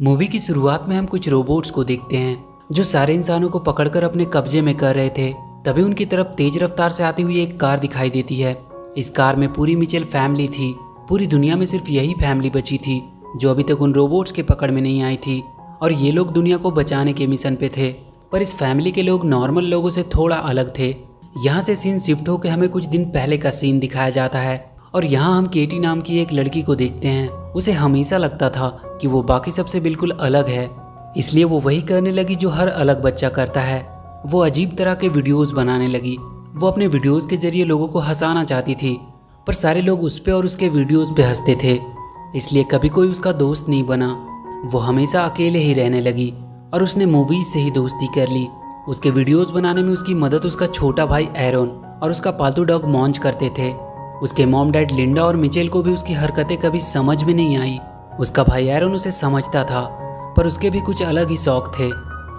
Movie की शुरुआत में हम कुछ रोबोट्स को देखते हैं जो सारे इंसानों को पकड़कर अपने कब्जे में कर रहे थे। तभी उनकी तरफ तेज रफ्तार से आती हुई एक कार दिखाई देती है। इस कार में पूरी मिचेल फैमिली थी। पूरी दुनिया में सिर्फ यही फैमिली बची थी जो अभी तक उन रोबोट्स के पकड़ में नहीं आई थी, और ये लोग दुनिया को बचाने के मिशन पे थे। पर इस फैमिली के लोग नॉर्मल लोगों से थोड़ा अलग थे। यहाँ से सीन शिफ्ट होकर हमें कुछ दिन पहले का सीन दिखाया जाता है, और यहाँ हम केटी नाम की एक लड़की को देखते हैं। उसे हमेशा लगता था कि वो बाकी सबसे बिल्कुल अलग है, इसलिए वो वही करने लगी जो हर अलग बच्चा करता है। वो अजीब तरह के वीडियोस बनाने लगी। वो अपने वीडियोस के जरिए लोगों को हंसाना चाहती थी, पर सारे लोग उस पे और उसके वीडियोस पे हंसते थे, इसलिए कभी कोई उसका दोस्त नहीं बना। वो हमेशा अकेले ही रहने लगी और उसने मूवीज से ही दोस्ती कर ली। उसके वीडियोस बनाने में उसकी मदद उसका छोटा भाई एरोन और उसका पालतू डॉग मॉन्च करते थे। उसके मॉम डैड लिंडा और मिचेल को भी उसकी हरकतें कभी समझ में नहीं आई। उसका भाई एरोन उसे समझता था, पर उसके भी कुछ अलग ही शौक थे।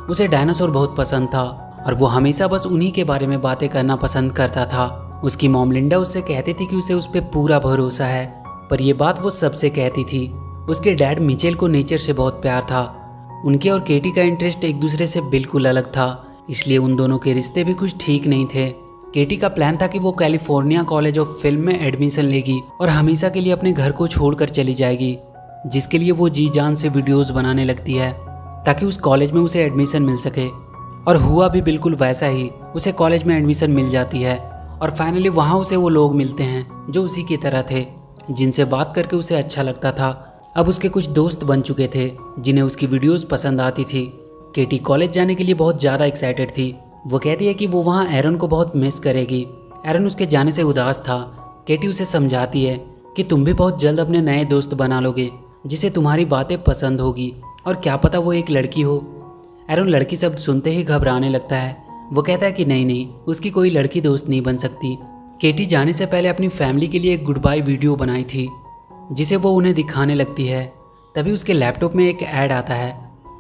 उसे डायनासोर बहुत पसंद था और वो हमेशा बस उन्हीं के बारे में बातें करना पसंद करता था। उसकी मॉम लिंडा उससे कहती थी कि उसे उस पर पूरा भरोसा है, पर यह बात वो सबसे कहती थी। उसके डैड मिचेल को नेचर से बहुत प्यार था। उनके और केटी का इंटरेस्ट एक दूसरे से बिल्कुल अलग था, इसलिए उन दोनों के रिश्ते भी कुछ ठीक नहीं थे। केटी का प्लान था कि वो कैलिफोर्निया कॉलेज ऑफ फिल्म में एडमिशन लेगी और हमेशा के लिए अपने घर को छोड़कर चली जाएगी, जिसके लिए वो जी जान से वीडियोस बनाने लगती है ताकि उस कॉलेज में उसे एडमिशन मिल सके। और हुआ भी बिल्कुल वैसा ही। उसे कॉलेज में एडमिशन मिल जाती है और फाइनली वहाँ उसे वो लोग मिलते हैं जो उसी की तरह थे, जिनसे बात करके उसे अच्छा लगता था। अब उसके कुछ दोस्त बन चुके थे जिन्हें उसकी वीडियोस पसंद आती थी। केटी कॉलेज जाने के लिए बहुत ज़्यादा एक्साइटेड थी। वो कहती है कि वो वहाँ एरन को बहुत मिस करेगी। एरन उसके जाने से उदास था। केटी उसे समझाती है कि तुम भी बहुत जल्द अपने नए दोस्त बना लोगे जिसे तुम्हारी बातें पसंद होगी, और क्या पता वो एक लड़की हो। एरन लड़की शब्द सुनते ही घबराने लगता है। वो कहता है कि नहीं नहीं, उसकी कोई लड़की दोस्त नहीं बन सकती। केटी जाने से पहले अपनी फैमिली के लिए एक गुड बाय वीडियो बनाई थी जिसे वो उन्हें दिखाने लगती है। तभी उसके लैपटॉप में एक ऐड आता है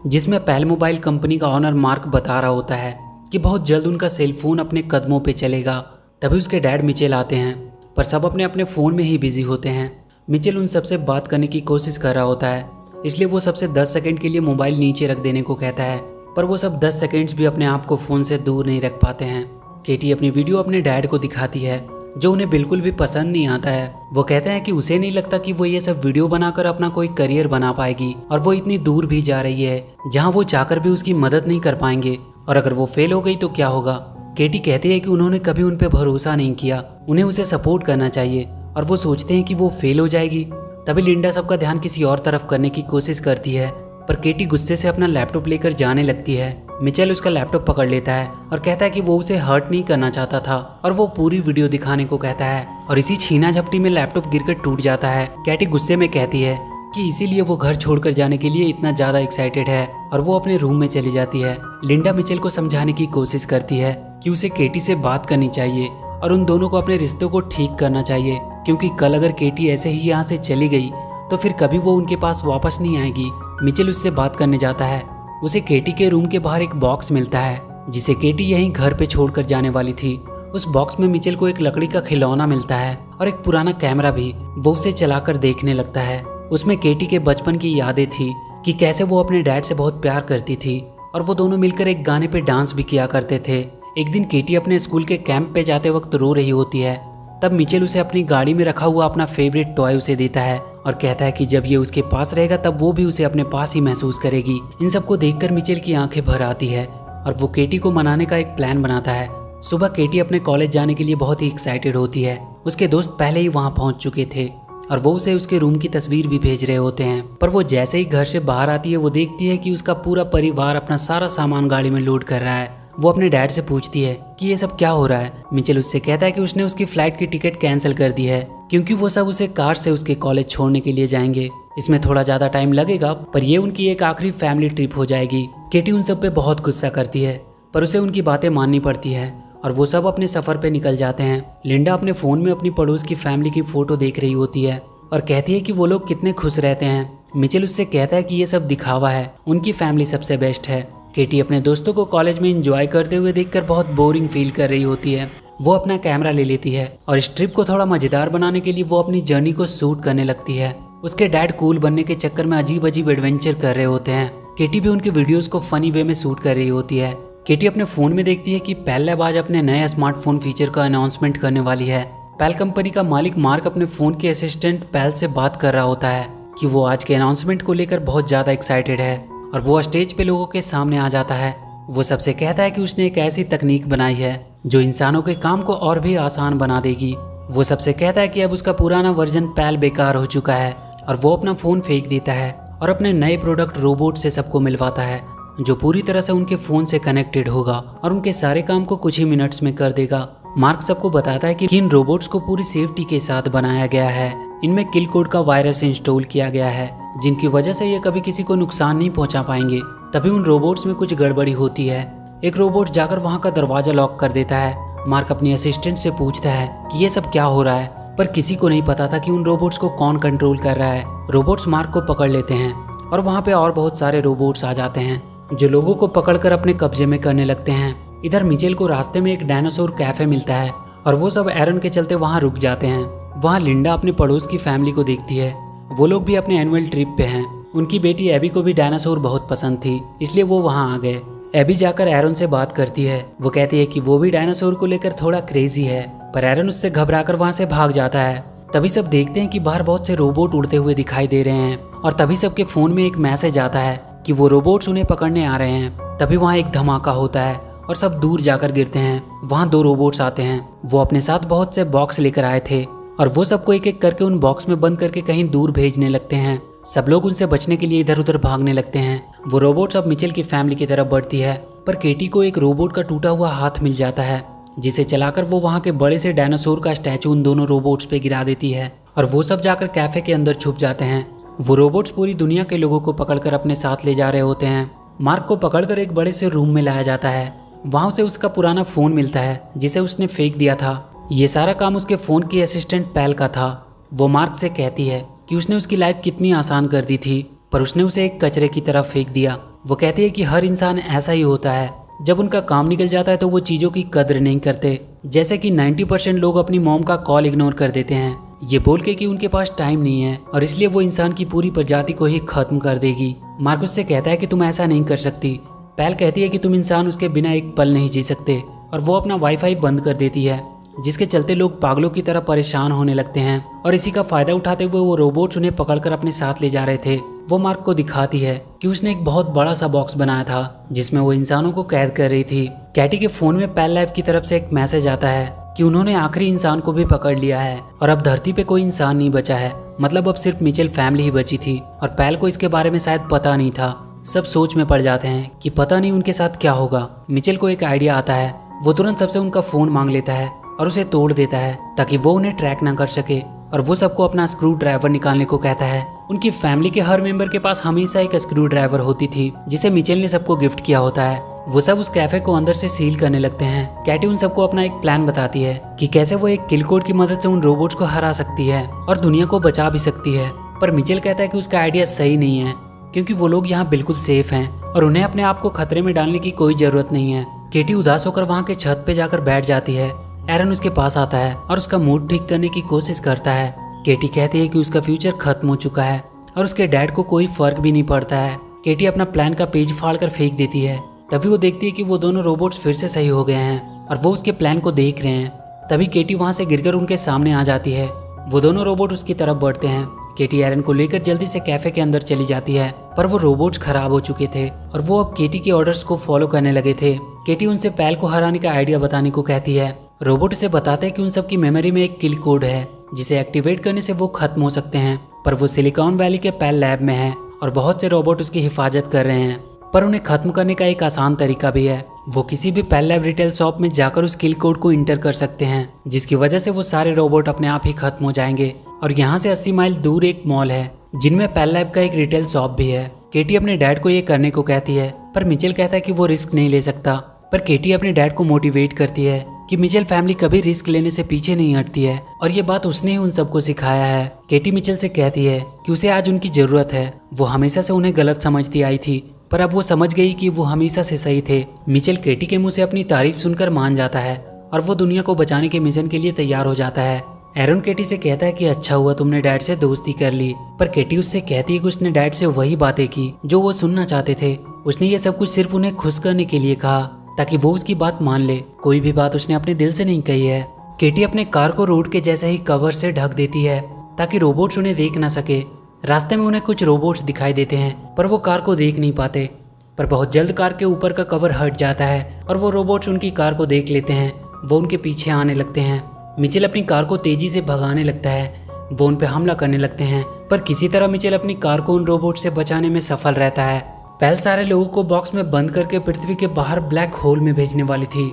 जिसमें पैल मोबाइल कंपनी का ऑनर मार्क बता रहा होता है कि बहुत जल्द उनका सेल फोन अपने कदमों पे चलेगा। तभी उसके डैड मिचेल आते हैं, पर सब अपने अपने फ़ोन में ही बिजी होते हैं। मिचेल उन सबसे बात करने की कोशिश कर रहा होता है, इसलिए वो सबसे 10 सेकंड के लिए मोबाइल नीचे रख देने को कहता है, पर वो सब 10 सेकंड्स भी अपने आप को फ़ोन से दूर नहीं रख पाते हैं। केटी अपनी वीडियो अपने डैड को दिखाती है जो उन्हें बिल्कुल भी पसंद नहीं आता है। वो कहते हैं कि उसे नहीं लगता कि वो ये सब वीडियो बनाकर अपना कोई करियर बना पाएगी, और वो इतनी दूर भी जा रही है जहाँ वो चाहकर भी उसकी मदद नहीं कर पाएंगे, और अगर वो फेल हो गई तो क्या होगा। केटी कहती है कि उन्होंने कभी उन पे भरोसा नहीं किया, उन्हें उसे सपोर्ट करना चाहिए, और वो सोचते हैं कि वो फेल हो जाएगी। तभी लिंडा सबका ध्यान किसी और तरफ करने की कोशिश करती है, पर केटी गुस्से से अपना लैपटॉप लेकर जाने लगती है। मिचेल उसका लैपटॉप पकड़ लेता है और कहता है कि वो उसे हर्ट नहीं करना चाहता था, और वो पूरी वीडियो दिखाने को कहता है, और इसी छीना झपटी में लैपटॉप गिरकर टूट जाता है। केटी गुस्से में कहती है कि इसीलिए वो घर छोड़कर जाने के लिए इतना ज़्यादा एक्साइटेड है, और वो अपने रूम में चली जाती है। लिंडा मिचेल को समझाने की कोशिश करती है कि उसे केटी से बात करनी चाहिए और उन दोनों को अपने रिश्तों को ठीक करना चाहिए, क्योंकि कल अगर केटी ऐसे ही यहाँ से चली गई तो फिर कभी वो उनके पास वापस नहीं आएगी। मिचेल उससे बात करने जाता है। उसे केटी के रूम के बाहर एक बॉक्स मिलता है जिसे केटी यहीं घर पे छोड़कर जाने वाली थी। उस बॉक्स में मिचेल को एक लकड़ी का खिलौना मिलता है और एक पुराना कैमरा भी। वो उसे चलाकर देखने लगता है। उसमें केटी के बचपन की यादें थी कि कैसे वो अपने डैड से बहुत प्यार करती थी, और वो दोनों मिलकर एक गाने पे डांस भी किया करते थे। एक दिन केटी अपने स्कूल के कैंप पे जाते वक्त रो रही होती है। तब मिचेल उसे अपनी गाड़ी में रखा हुआ अपना फेवरेट टॉय उसे देता है और कहता है कि जब ये उसके पास रहेगा तब वो भी उसे अपने पास ही महसूस करेगी। इन सबको देखकर मिचेल की आंखें भर आती है और वो केटी को मनाने का एक प्लान बनाता है। सुबह केटी अपने कॉलेज जाने के लिए बहुत ही एक्साइटेड होती है। उसके दोस्त पहले ही वहाँ पहुँच चुके थे और वो उसे उसके रूम की तस्वीर भी भेज रहे होते हैं, पर वो जैसे ही घर से बाहर आती है वो देखती है कि उसका पूरा परिवार अपना सारा सामान गाड़ी में लोड कर रहा है। वो अपने डैड से पूछती है कि ये सब क्या हो रहा है। मिचेल उससे कहता है कि उसने उसकी फ्लाइट की टिकट कैंसिल कर दी है, क्योंकि वो सब उसे कार से उसके कॉलेज छोड़ने के लिए जाएंगे। इसमें थोड़ा ज़्यादा टाइम लगेगा, पर ये उनकी एक आखिरी फैमिली ट्रिप हो जाएगी। केटी उन सब पे बहुत गुस्सा करती है, पर उसे उनकी बातें माननी पड़ती है और वो सब अपने सफ़र पे निकल जाते हैं। लिंडा अपने फ़ोन में अपनी पड़ोस की फैमिली की फ़ोटो देख रही होती है और कहती है कि वो लोग कितने खुश रहते हैं। मिचेल उससे कहता है कि ये सब दिखावा है, उनकी फैमिली सबसे बेस्ट है। केटी अपने दोस्तों को कॉलेज में एंजॉय करते हुए देखकर बहुत बोरिंग फील कर रही होती है। वो अपना कैमरा ले लेती है और इस ट्रिप को थोड़ा मज़ेदार बनाने के लिए वो अपनी जर्नी को शूट करने लगती है। उसके डैड कूल बनने के चक्कर में अजीब अजीब एडवेंचर कर रहे होते हैं। केटी भी उनके वीडियोस को फनी वे में शूट कर रही होती है। केटी अपने फोन में देखती है कि पेल लैब आज अपने नए स्मार्टफोन फीचर का अनाउंसमेंट करने वाली है। पेल कंपनी का मालिक मार्क अपने फोन के असिस्टेंट पेल से बात कर रहा होता है कि वो आज के अनाउंसमेंट को लेकर बहुत ज्यादा एक्साइटेड है और वो स्टेज पे लोगों के सामने आ जाता है। वो सबसे कहता है कि उसने एक ऐसी तकनीक बनाई है जो इंसानों के काम को और भी आसान बना देगी। वो सबसे कहता है कि अब उसका पुराना वर्जन पेल बेकार हो चुका है और वो अपना फोन फेंक देता है और अपने नए प्रोडक्ट रोबोट से सबको मिलवाता है जो पूरी तरह से उनके फोन से कनेक्टेड होगा और उनके सारे काम को कुछ ही मिनट्स में कर देगा। मार्क सबको बताता है कि इन रोबोट्स को पूरी सेफ्टी के साथ बनाया गया है। इनमें किल कोड का वायरस इंस्टॉल किया गया है जिनकी वजह से ये कभी किसी को नुकसान नहीं पहुंचा पाएंगे। तभी उन रोबोट्स में कुछ गड़बड़ी होती है। एक रोबोट जाकर वहां का दरवाजा लॉक कर देता है। मार्क अपनी असिस्टेंट से पूछता है कि ये सब क्या हो रहा है, पर किसी को नहीं पता था कि उन रोबोट्स को कौन कंट्रोल कर रहा है। रोबोट्स मार्क को पकड़ लेते हैं और वहाँ पे और बहुत सारे रोबोट्स आ जाते हैं जो लोगों को पकड़कर अपने कब्जे में करने लगते हैं। इधर मिचेल को रास्ते में एक डायनासोर कैफे मिलता है और वो सब एरन के चलते वहाँ रुक जाते हैं। वहाँ लिंडा अपने पड़ोस की फैमिली को देखती है। वो लोग भी अपने एनुअल ट्रिप पे हैं। उनकी बेटी एबी को भी डायनासोर बहुत पसंद थी, इसलिए वो वहाँ आ गए। एबी जाकर एरन से बात करती है। वो कहती है कि वो भी डायनासोर को लेकर थोड़ा क्रेजी है, पर एरन उससे घबराकर वहाँ से भाग जाता है। तभी सब देखते हैं कि बाहर बहुत से रोबोट उड़ते हुए दिखाई दे रहे हैं और तभी सबके फोन में एक मैसेज आता है कि वो रोबोट्स उन्हें पकड़ने आ रहे हैं। तभी वहाँ एक धमाका होता है और सब दूर जाकर गिरते हैं। वहाँ 2 रोबोट्स आते हैं। वो अपने साथ बहुत से बॉक्स लेकर आए थे और वो सबको एक एक करके उन बॉक्स में बंद करके कहीं दूर भेजने लगते हैं। सब लोग उनसे बचने के लिए इधर उधर भागने लगते हैं। वो रोबोट्स अब मिचेल की फैमिली की तरफ बढ़ती है, पर केटी को एक रोबोट का टूटा हुआ हाथ मिल जाता है जिसे चलाकर वो वहाँ के बड़े से डायनासोर का स्टैचू उन दोनों रोबोट्स पे गिरा देती है और वो सब जाकर कैफे के अंदर छुप जाते हैं। वो रोबोट्स पूरी दुनिया के लोगों को पकड़कर अपने साथ ले जा रहे होते हैं। मार्क को पकड़कर एक बड़े से रूम में लाया जाता है। वहाँ उसे उसका पुराना फ़ोन मिलता है जिसे उसने फेंक दिया था। ये सारा काम उसके फ़ोन की असिस्टेंट पेल का था। वो मार्क से कहती है कि उसने उसकी लाइफ कितनी आसान कर दी थी, पर उसने उसे एक कचरे की तरफ फेंक दिया। वो कहती है कि हर इंसान ऐसा ही होता है, जब उनका काम निकल जाता है तो वो चीज़ों की कदर नहीं करते। जैसे कि 90% लोग अपनी मॉम का कॉल इग्नोर कर देते हैं, ये बोल के कि उनके पास टाइम नहीं है और इसलिए वो इंसान की पूरी प्रजाति को ही खत्म कर देगी। मार्क उससे कहता है कि तुम ऐसा नहीं कर सकती। पेल कहती है कि तुम इंसान उसके बिना एक पल नहीं जी सकते और वो अपना वाईफाई बंद कर देती है, जिसके चलते लोग पागलों की तरह परेशान होने लगते हैं और इसी का फायदा उठाते हुए वो रोबोट्स उन्हें पकड़कर अपने साथ ले जा रहे थे। वो मार्क को दिखाती है कि उसने एक बहुत बड़ा सा बॉक्स बनाया था जिसमें वो इंसानों को कैद कर रही थी। कैटी के फोन में पेल लैब की तरफ से एक मैसेज आता है कि उन्होंने आखिरी इंसान को भी पकड़ लिया है और अब धरती पे कोई इंसान नहीं बचा है। मतलब अब सिर्फ मिचेल फैमिली ही बची थी और पेल को इसके बारे में शायद पता नहीं था। सब सोच में पड़ जाते हैं कि पता नहीं उनके साथ क्या होगा। मिचेल को एक आइडिया आता है। वो तुरंत सबसे उनका फोन मांग लेता है और उसे तोड़ देता है ताकि वो उन्हें ट्रैक ना कर सके और वो सबको अपना स्क्रू ड्राइवर निकालने को कहता है। उनकी फैमिली के हर मेंबर के पास हमेशा एक स्क्रू ड्राइवर होती थी जिसे मिचेल ने सबको गिफ्ट किया होता है। वो सब उस कैफे को अंदर से सील करने लगते हैं। कैटी उन सबको अपना एक प्लान बताती है कि कैसे वो एक किल कोड की मदद से उन रोबोट्स को हरा सकती है और दुनिया को बचा भी सकती है। पर मिचेल कहता है कि उसका आइडिया सही नहीं है क्योंकि वो लोग यहाँ बिल्कुल सेफ हैं और उन्हें अपने आप को खतरे में डालने की कोई जरूरत नहीं है। केटी उदास होकर वहाँ के छत पे जाकर बैठ जाती है। एरन उसके पास आता है और उसका मूड ठीक करने की कोशिश करता है। केटी कहती है कि उसका फ्यूचर खत्म हो चुका है और उसके डैड को कोई फर्क भी नहीं पड़ता है। केटी अपना प्लान का पेज फाड़ कर फेंक देती है। तभी वो देखती है कि वो दोनों रोबोट्स फिर से सही हो गए हैं और वो उसके प्लान को देख रहे हैं। तभी केटी वहाँ से गिरकर उनके सामने आ जाती है। वो दोनों रोबोट उसकी तरफ बढ़ते हैं। केटी एरन को लेकर जल्दी से कैफे के अंदर चली जाती है, पर वो रोबोट्स खराब हो चुके थे और वो अब केटी के ऑर्डर्स को फॉलो करने लगे थे। केटी उनसे पेल को हराने का आइडिया बताने को कहती है। रोबोट उसे बताते हैं कि उन सबकी मेमोरी में एक किल कोड है जिसे एक्टिवेट करने से वो खत्म हो सकते हैं, पर वो सिलिकॉन वैली के पेल लैब में है और बहुत से रोबोट उसकी हिफाजत कर रहे हैं। पर उन्हें खत्म करने का एक आसान तरीका भी है। वो किसी भी पेल लैब रिटेल शॉप में जाकर उस किल कोड को इंटर कर सकते हैं, जिसकी वजह से वो सारे रोबोट अपने आप ही खत्म हो जाएंगे। और यहाँ से 80 माइल दूर एक मॉल है जिनमें पेल लैब का एक रिटेल शॉप भी है। केटी अपने डैड को ये करने को कहती है, पर मिचेल कहता है कि वो रिस्क नहीं ले सकता। पर केटी अपने डैड को मोटिवेट करती है कि मिचेल फैमिली कभी रिस्क लेने से पीछे नहीं हटती है और ये बात उसने ही उन सबको सिखाया है। केटी मिचेल से कहती है कि उसे आज उनकी जरूरत है। वो हमेशा से उन्हें गलत समझती आई थी, पर अब वो समझ गई कि वो हमेशा से सही थे। मिचेल केटी के मुंह से अपनी तारीफ सुनकर मान जाता है और वो दुनिया को बचाने के मिशन के लिए तैयार हो जाता है। एरन केटी से कहता है कि अच्छा हुआ तुमने डैड से दोस्ती कर ली, पर केटी उससे कहती है कि उसने डैड से वही बातें की जो वो सुनना चाहते थे। उसने ये सब कुछ सिर्फ उन्हें खुश करने के लिए कहा ताकि वो उसकी बात मान ले। कोई भी बात उसने अपने दिल से नहीं कही है। केटी अपने कार को रोड के जैसे ही कवर से ढक देती है ताकि रोबोट्स उन्हें देख ना सके। रास्ते में उन्हें कुछ रोबोट्स दिखाई देते हैं पर वो कार को देख नहीं पाते। पर बहुत जल्द कार के ऊपर का कवर हट जाता है और वो रोबोट्स उनकी कार को देख लेते हैं। वो उनके पीछे आने लगते हैं। मिचेल अपनी कार को तेजी से भगाने लगता है। वो उन पर हमला करने लगते हैं पर किसी तरह मिचेल अपनी कार को उन रोबोट से बचाने में सफल रहता है। पेल सारे लोगों को बॉक्स में बंद करके पृथ्वी के बाहर ब्लैक होल में भेजने वाली थी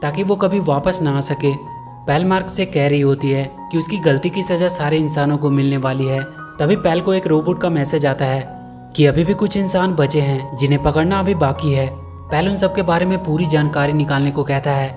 ताकि वो कभी वापस ना आ सके। पेल मार्क से कह रही होती है कि उसकी गलती की सजा सारे इंसानों को मिलने वाली है। तभी पेल को एक रोबोट का मैसेज आता है कि अभी भी कुछ इंसान बचे हैं जिन्हें पकड़ना अभी बाकी है। पेल उन सबके बारे में पूरी जानकारी निकालने को कहता है।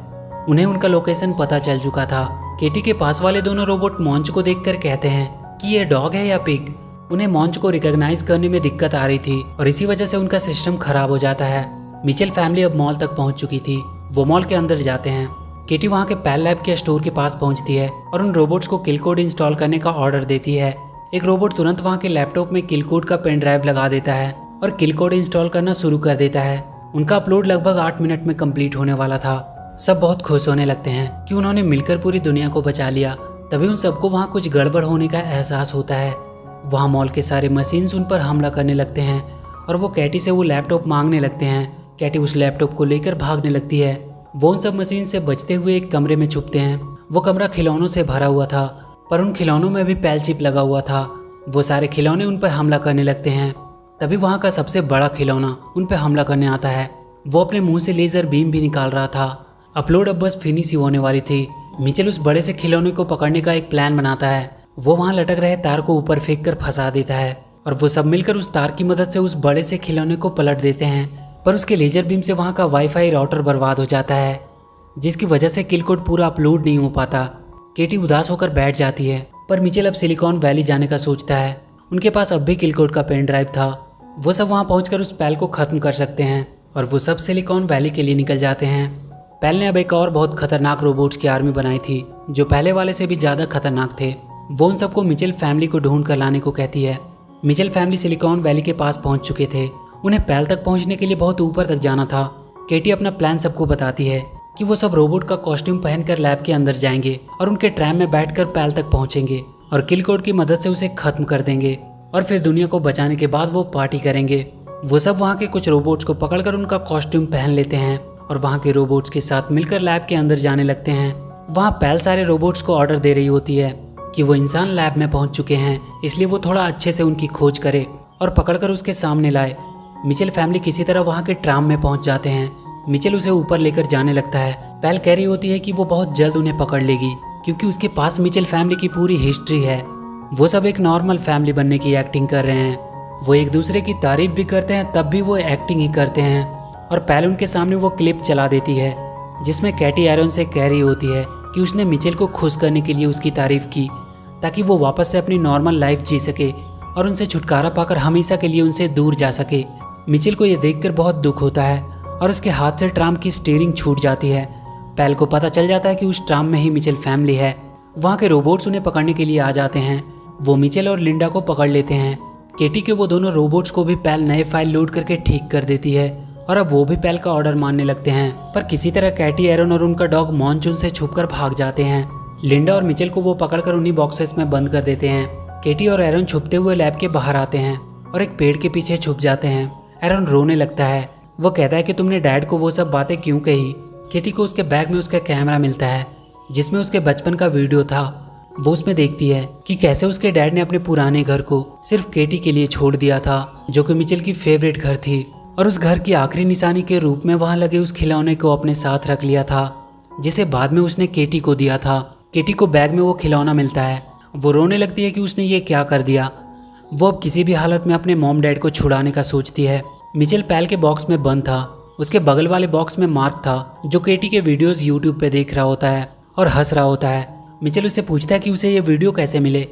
उन्हें उनका लोकेशन पता चल चुका था। केटी के पास वाले दोनों रोबोट मॉन्च को देखकर कहते हैं कि ये डॉग है या पिग। उन्हें मॉन्च को रिकॉग्नाइज करने में दिक्कत आ रही थी और इसी वजह से उनका सिस्टम खराब हो जाता है। मिचेल फैमिली अब मॉल तक पहुंच चुकी थी। वो मॉल के अंदर जाते हैं। केटी वहां के पेल लैब के स्टोर के पास पहुंचती है और उन रोबोट्स को किल कोड इंस्टॉल करने का ऑर्डर देती है। एक रोबोट तुरंत वहां के लैपटॉप में किल कोड का पेन ड्राइव लगा देता है और किल कोड इंस्टॉल करना शुरू कर देता है। उनका अपलोड लगभग 8 मिनट में कंप्लीट होने वाला था। सब बहुत खुश होने लगते हैं कि उन्होंने मिलकर पूरी दुनिया को बचा लिया। तभी उन सबको वहाँ कुछ गड़बड़ होने का एहसास होता है। वहाँ मॉल के सारे मशीन्स उन पर हमला करने लगते हैं और वो कैटी से वो लैपटॉप मांगने लगते हैं। कैटी उस लैपटॉप को लेकर भागने लगती है। वो उन सब मशीन से बचते हुए एक कमरे में छुपते हैं। वो कमरा खिलौनों से भरा हुआ था पर उन खिलौनों में भी पेल चिप लगा हुआ था। वो सारे खिलौने उन पर हमला करने लगते हैं। तभी वहाँ का सबसे बड़ा खिलौना उन पर हमला करने आता है। वो अपने मुंह से लेजर बीम भी निकाल रहा था। अपलोड अब बस फिनिश ही होने वाली थी। मिचेल उस बड़े से खिलौने को पकड़ने का एक प्लान बनाता है। वो वहाँ लटक रहे तार को ऊपर फेंक कर फंसा देता है और वो सब मिलकर उस तार की मदद से उस बड़े से खिलौने को पलट देते हैं। पर उसके लेजर बीम से वहाँ का वाईफाई राउटर बर्बाद हो जाता है जिसकी वजह से किल कोड पूरा अपलोड नहीं हो पाता। केटी उदास होकर बैठ जाती है पर मिचेल अब सिलिकॉन वैली जाने का सोचता है। उनके पास अब भी किल कोड का पेन ड्राइव था। वो सब वहाँ पहुँचकर उस पेल को ख़त्म कर सकते हैं और वो सब सिलिकॉन वैली के लिए निकल जाते हैं। पेल ने अब एक और बहुत खतरनाक रोबोट्स की आर्मी बनाई थी जो पहले वाले से भी ज़्यादा खतरनाक थे। वो उन सबको मिचेल फैमिली को ढूंढ कर लाने को कहती है। मिचेल फैमिली सिलिकॉन वैली के पास पहुंच चुके थे। उन्हें पेल तक पहुंचने के लिए बहुत ऊपर तक जाना था। केटी अपना प्लान सबको बताती है कि वो सब रोबोट का कॉस्ट्यूम पहनकर लैब के अंदर जाएंगे और उनके ट्रैम में बैठकर पेल तक पहुंचेंगे और किल कोड की मदद से उसे खत्म कर देंगे और फिर दुनिया को बचाने के बाद वो पार्टी करेंगे। वो सब वहाँ के कुछ रोबोट्स को पकड़कर उनका कॉस्ट्यूम पहन लेते हैं और वहाँ के रोबोट्स के साथ मिलकर लैब के अंदर जाने लगते हैं। वहाँ पेल सारे रोबोट्स को ऑर्डर दे रही होती है कि वो इंसान लैब में पहुँच चुके हैं, इसलिए वो थोड़ा अच्छे से उनकी खोज करे और पकड़कर उसके सामने लाए। मिचेल फैमिली किसी तरह वहाँ के ट्राम में पहुँच जाते हैं। मिचेल उसे ऊपर लेकर जाने लगता है। पेल कह रही होती है कि वो बहुत जल्द उन्हें पकड़ लेगी क्योंकि उसके पास मिचेल फैमिली की पूरी हिस्ट्री है। वो सब एक नॉर्मल फैमिली बनने की एक्टिंग कर रहे हैं। वो एक दूसरे की तारीफ भी करते हैं तब भी वो एक्टिंग ही करते हैं। और पेल उनके सामने वो क्लिप चला देती है जिसमें कैटी एरन से कह रही होती है कि उसने मिचेल को खुश करने के लिए उसकी तारीफ की ताकि वो वापस से अपनी नॉर्मल लाइफ जी सके और उनसे छुटकारा पाकर हमेशा के लिए उनसे दूर जा सके। मिचेल को यह देखकर बहुत दुख होता है और उसके हाथ से ट्राम की स्टीयरिंग छूट जाती है। पेल को पता चल जाता है कि उस ट्राम में ही मिचेल फैमिली है। वहाँ के रोबोट्स उन्हें पकड़ने के लिए आ जाते हैं। वो मिचेल और लिंडा को पकड़ लेते हैं। केटी के वो दोनों रोबोट्स को भी पेल नए फाइल लोड करके ठीक कर देती है और अब वो भी पेल का ऑर्डर मानने लगते हैं। पर किसी तरह कैटी, एरन और उनका डॉग मॉन्चून से छुपकर भाग जाते हैं। लिंडा और मिचेल को वो पकड़कर उन्हीं बॉक्सेस में बंद कर देते हैं। केटी और एरन छुपते हुए लैब के बाहर आते हैं और एक पेड़ के पीछे छुप जाते हैं। एरन रोने लगता है। वो कहता है कि तुमने डैड को वो सब बातें क्यों कही। केटी को उसके बैग में उसका कैमरा मिलता है जिसमें उसके बचपन का वीडियो था। वो उसमें देखती है कि कैसे उसके डैड ने अपने पुराने घर को सिर्फ केटी के लिए छोड़ दिया था जो कि मिचेल की फेवरेट घर थी और उस घर की आखिरी निशानी के रूप में वहां लगे उस खिलौने को अपने साथ रख लिया था जिसे बाद में उसने केटी को दिया था। केटी को बैग में वो खिलौना मिलता है। वो रोने लगती है कि उसने ये क्या कर दिया। वो अब किसी भी हालत में अपने मॉम डैड को छुड़ाने का सोचती है। मिचेल पेल के बॉक्स में बंद था। उसके बगल वाले बॉक्स में मार्क था जो केटी के वीडियोस यूट्यूब पे देख रहा होता है और हंस रहा होता है। मिचेल उससे पूछता है कि उसे ये वीडियो कैसे मिले।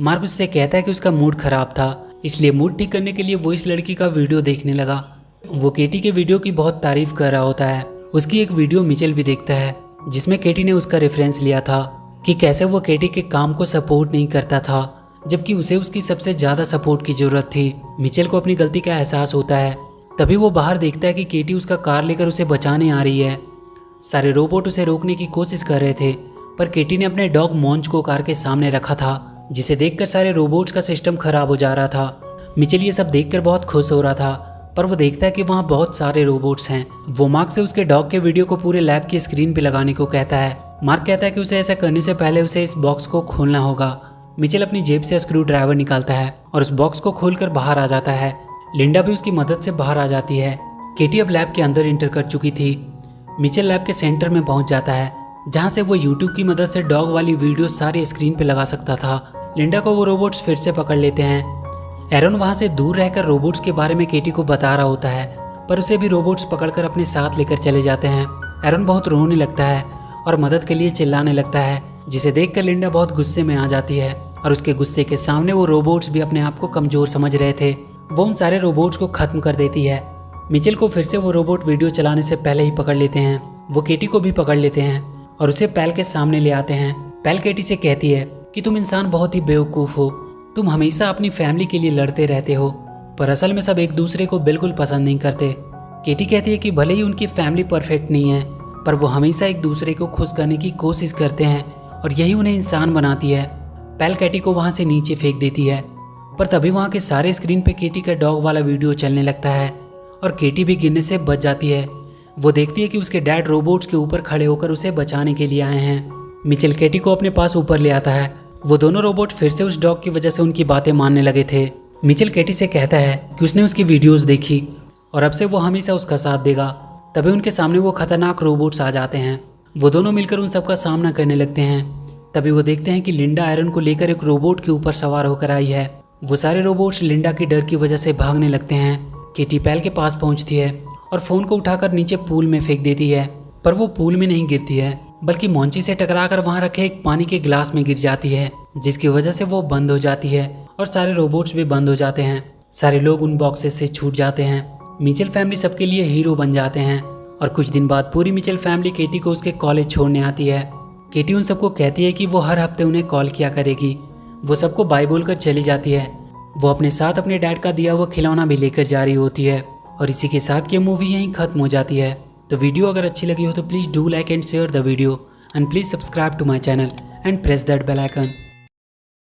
मार्क उससे कहता है कि उसका मूड खराब था इसलिए मूड ठीक करने के लिए वो इस लड़की का वीडियो देखने लगा। वो केटी के वीडियो की बहुत तारीफ कर रहा होता है। उसकी एक वीडियो मिचेल भी देखता है जिसमें केटी ने उसका रेफरेंस लिया था। कि कैसे वो केटी के काम को सपोर्ट नहीं करता था, जबकि उसे उसकी सबसे ज़्यादा सपोर्ट की ज़रूरत थी। मिचेल को अपनी गलती का एहसास होता है। तभी वो बाहर देखता है कि केटी उसका कार लेकर उसे बचाने आ रही है। सारे रोबोट उसे रोकने की कोशिश कर रहे थे, पर केटी ने अपने डॉग मॉन्च को कार के सामने रखा था, जिसे देखकर सारे रोबोट्स का सिस्टम खराब हो जा रहा था। मिचेल ये सब देखकर बहुत खुश हो रहा था, पर वो देखता है कि वहाँ बहुत सारे रोबोट्स हैं। वो मार्क से उसके डॉग के वीडियो को पूरे लैब की स्क्रीन पे लगाने को कहता है। मार्क कहता है कि उसे ऐसा करने से पहले उसे इस बॉक्स को खोलना होगा। मिचेल अपनी जेब से स्क्रू ड्राइवर निकालता है और उस बॉक्स को खोलकर बाहर आ जाता है। लिंडा भी उसकी मदद से बाहर आ जाती है। केटी अब लैब के अंदर इंटर कर चुकी थी। मिचेल लैब के सेंटर में पहुंच जाता है, जहां से वो यूट्यूब की मदद से डॉग वाली वीडियो सारी स्क्रीन पे लगा सकता था। लिंडा को वो रोबोट्स फिर से पकड़ लेते हैं। एरन वहां से दूर रहकर रोबोट्स के बारे में केटी को बता रहा होता है, पर उसे भी रोबोट्स पकड़कर अपने साथ लेकर चले जाते हैं। एरन बहुत रोने लगता है और मदद के लिए चिल्लाने लगता है, जिसे देखकर लिंडा बहुत गुस्से में आ जाती है और उसके गुस्से के सामने वो रोबोट्स भी अपने आप को कमजोर समझ रहे थे। वो उन सारे रोबोट्स को खत्म कर देती है। मिचेल को फिर से वो रोबोट वीडियो चलाने से पहले ही पकड़ लेते हैं। वो केटी को भी पकड़ लेते हैं और उसे पैल के सामने ले आते हैं। पैल केटी से कहती है कि तुम इंसान बहुत ही बेवकूफ़ हो, तुम हमेशा अपनी फैमिली के लिए लड़ते रहते हो, पर असल में सब एक दूसरे को बिल्कुल पसंद नहीं करते। केटी कहती है कि भले ही उनकी फैमिली परफेक्ट नहीं है, पर वो हमेशा एक दूसरे को खुश करने की कोशिश करते हैं और यही उन्हें इंसान बनाती है। पैल केटी को वहाँ से नीचे फेंक देती है, पर तभी वहाँ के सारे स्क्रीन पे केटी का डॉग वाला वीडियो चलने लगता है और केटी भी गिरने से बच जाती है। वो देखती है कि उसके डैड रोबोट्स के ऊपर खड़े होकर उसे बचाने के लिए आए हैं। मिचेल केटी को अपने पास ऊपर ले आता है। वो दोनों रोबोट फिर से उस डॉग की वजह से उनकी बातें मानने लगे थे। मिचेल केटी से कहता है कि उसने उसकी वीडियोस देखी और अब से वो हमेशा उसका साथ देगा। तभी उनके सामने वो खतरनाक रोबोट्स आ जाते हैं। वो दोनों मिलकर उन सबका सामना करने लगते हैं। तभी वो देखते हैं कि लिंडा एरन को लेकर एक रोबोट के ऊपर सवार होकर आई है। वो सारे रोबोट्स लिंडा की डर की वजह से भागने लगते हैं। केटी पैल के पास पहुंचती है और फोन को उठाकर नीचे पूल में फेंक देती है, पर वो पूल में नहीं गिरती है, बल्कि मॉन्ची से टकराकर वहां रखे एक पानी के गिलास में गिर जाती है, जिसकी वजह से वो बंद हो जाती है और सारे रोबोट्स भी बंद हो जाते हैं। सारे लोग उन बॉक्सेस से छूट जाते हैं। मिचेल फैमिली सबके लिए हीरो बन जाते हैं और कुछ दिन बाद पूरी मिचेल फैमिली केटी को उसके कॉलेज छोड़ने आती है। केटी उन सबको कहती है कि वो हर हफ्ते उन्हें कॉल किया करेगी। वो सबको बाय बोलकर चली जाती है। वो अपने साथ अपने डैड का दिया हुआ खिलौना भी लेकर जा रही होती है और इसी के साथ ये मूवी यहीं खत्म हो जाती है। तो वीडियो अगर अच्छी लगी हो तो please do like and share the video and please subscribe to my channel and press that bell icon.